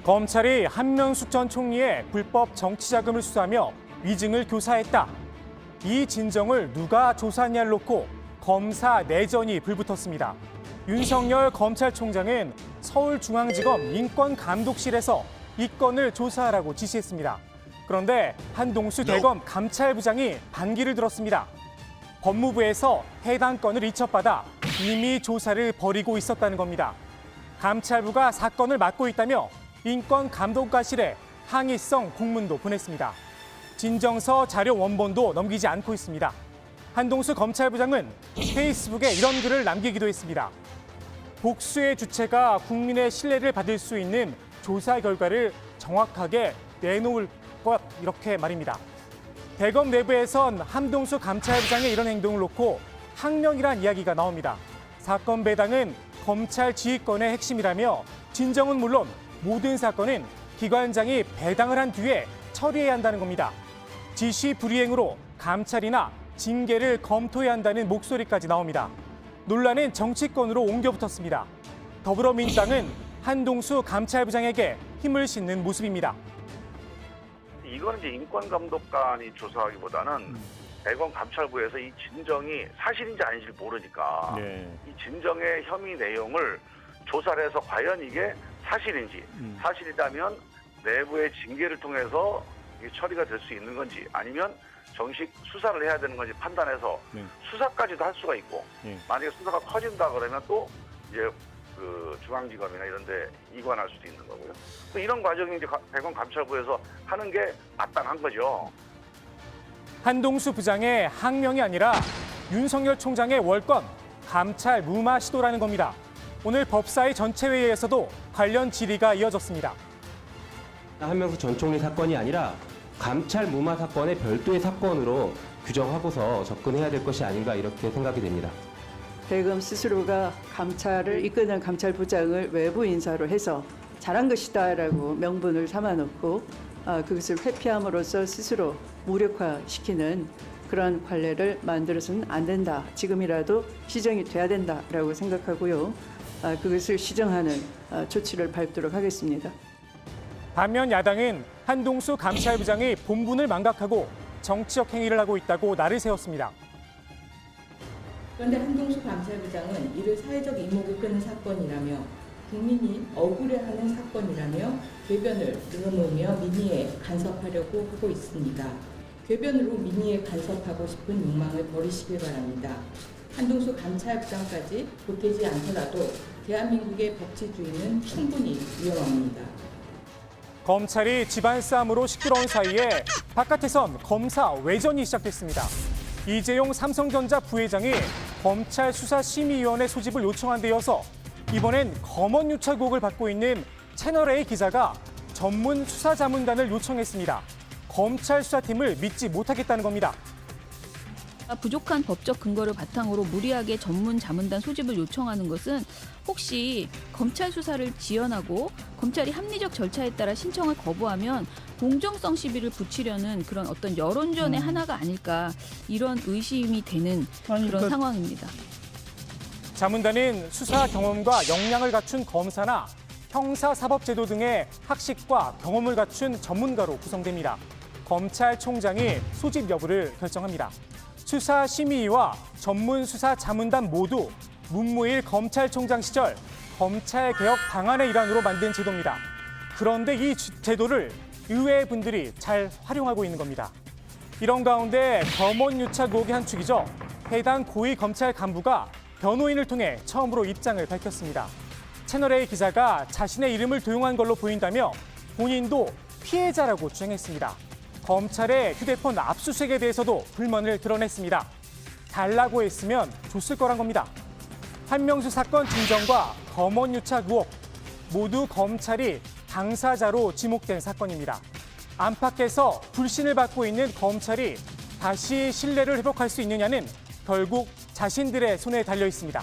검찰이 한명숙 전 총리의 불법 정치자금을 수사하며 위증을 교사했다. 이 진정을 누가 조사했냐를 놓고 검사 내전이 불붙었습니다. 윤석열 검찰총장은 서울중앙지검 인권감독실에서 이 건을 조사하라고 지시했습니다. 그런데 한동수 대검 감찰부장이 반기를 들었습니다. 법무부에서 해당 건을 이첩받아 이미 조사를 벌이고 있었다는 겁니다. 감찰부가 사건을 맡고 있다며 인권감독관실에 항의성 공문도 보냈습니다. 진정서 자료 원본도 넘기지 않고 있습니다. 한동수 검찰부장은 페이스북에 이런 글을 남기기도 했습니다. 복수의 주체가 국민의 신뢰를 받을 수 있는 조사 결과를 정확하게 내놓을 것, 이렇게 말입니다. 대검 내부에선 한동수 감찰부장의 이런 행동을 놓고 항명이란 이야기가 나옵니다. 사건 배당은 검찰 지휘권의 핵심이라며 진정은 물론 모든 사건은 기관장이 배당을 한 뒤에 처리해야 한다는 겁니다. 지시 불이행으로 감찰이나 징계를 검토해야 한다는 목소리까지 나옵니다. 논란은 정치권으로 옮겨붙었습니다. 더불어민주당은 한동수 감찰부장에게 힘을 싣는 모습입니다. 이거는 이제 인권감독관이 조사하기보다는 대검 감찰부에서 이 진정이 사실인지 아닌지를 모르니까 이 진정의 혐의 내용을 조사를 해서 과연 이게 사실인지, 사실이라면 내부의 징계를 통해서 이게 처리가 될 수 있는 건지, 아니면 정식 수사를 해야 되는 건지 판단해서 수사까지도 할 수가 있고, 만약에 수사가 커진다 그러면 또 이제 그 중앙지검이나 이런 데 이관할 수도 있는 거고요. 또 이런 과정이 이제 대검 감찰부에서 하는 게 마땅한 거죠. 한동수 부장의 항명이 아니라 윤석열 총장의 월권 감찰 무마 시도라는 겁니다. 오늘 법사위 전체회의에서도 관련 질의가 이어졌습니다. 한명숙 전 총리 사건이 아니라 감찰 무마 사건의 별도의 사건으로 규정하고서 접근해야 될 것이 아닌가 이렇게 생각이 됩니다. 대검 스스로가 감찰을 이끄는 감찰부장을 외부 인사로 해서 잘한 것이다라고 명분을 삼아놓고 그것을 회피함으로써 스스로 무력화시키는 그런 관례를 만들어서는 안 된다. 지금이라도 시정이 돼야 된다라고 생각하고요. 그것을 시정하는 조치를 밟도록 하겠습니다. 반면 야당은 한동수 감찰부장이 본분을 망각하고 정치적 행위를 하고 있다고 날을 세웠습니다. 그런데 한동수 감찰부장은 이를 사회적 이목을 끄는 사건이라며 국민이 억울해하는 사건이라며 궤변을 늘어놓으며 민의에 간섭하려고 하고 있습니다. 궤변으로 민의에 간섭하고 싶은 욕망을 버리시길 바랍니다. 한동수 감찰부장까지 보태지 않더라도 대한민국의 법치주의는 충분히 위험합니다. 검찰이 집안 싸움으로 시끄러운 사이에 바깥에선 검사 외전이 시작됐습니다. 이재용 삼성전자 부회장이 검찰 수사심의위원회 소집을 요청한 데 이어서 이번엔 검언유착 의혹을 받고 있는 채널A 기자가 전문 수사자문단을 요청했습니다. 검찰 수사팀을 믿지 못하겠다는 겁니다. 부족한 법적 근거를 바탕으로 무리하게 전문 자문단 소집을 요청하는 것은 혹시 검찰 수사를 지연하고 검찰이 합리적 절차에 따라 신청을 거부하면 공정성 시비를 붙이려는 그런 어떤 여론전의 하나가 아닐까, 이런 의심이 되는 그런 상황입니다. 자문단은 수사 경험과 역량을 갖춘 검사나 형사사법제도 등의 학식과 경험을 갖춘 전문가로 구성됩니다. 검찰총장이 소집 여부를 결정합니다. 수사심의위와 전문수사자문단 모두 문무일 검찰총장 시절 검찰개혁 방안의 일환으로 만든 제도입니다. 그런데 이 제도를 의회 분들이 잘 활용하고 있는 겁니다. 이런 가운데 검언유착 의혹의 한 축이죠. 해당 고위 검찰 간부가 변호인을 통해 처음으로 입장을 밝혔습니다. 채널A 기자가 자신의 이름을 도용한 걸로 보인다며 본인도 피해자라고 주장했습니다. 검찰의 휴대폰 압수수색에 대해서도 불만을 드러냈습니다. 달라고 했으면 줬을 거란 겁니다. 한명숙 사건 진정과 검언유착 의혹 모두 검찰이 당사자로 지목된 사건입니다. 안팎에서 불신을 받고 있는 검찰이 다시 신뢰를 회복할 수 있느냐는 결국 자신들의 손에 달려 있습니다.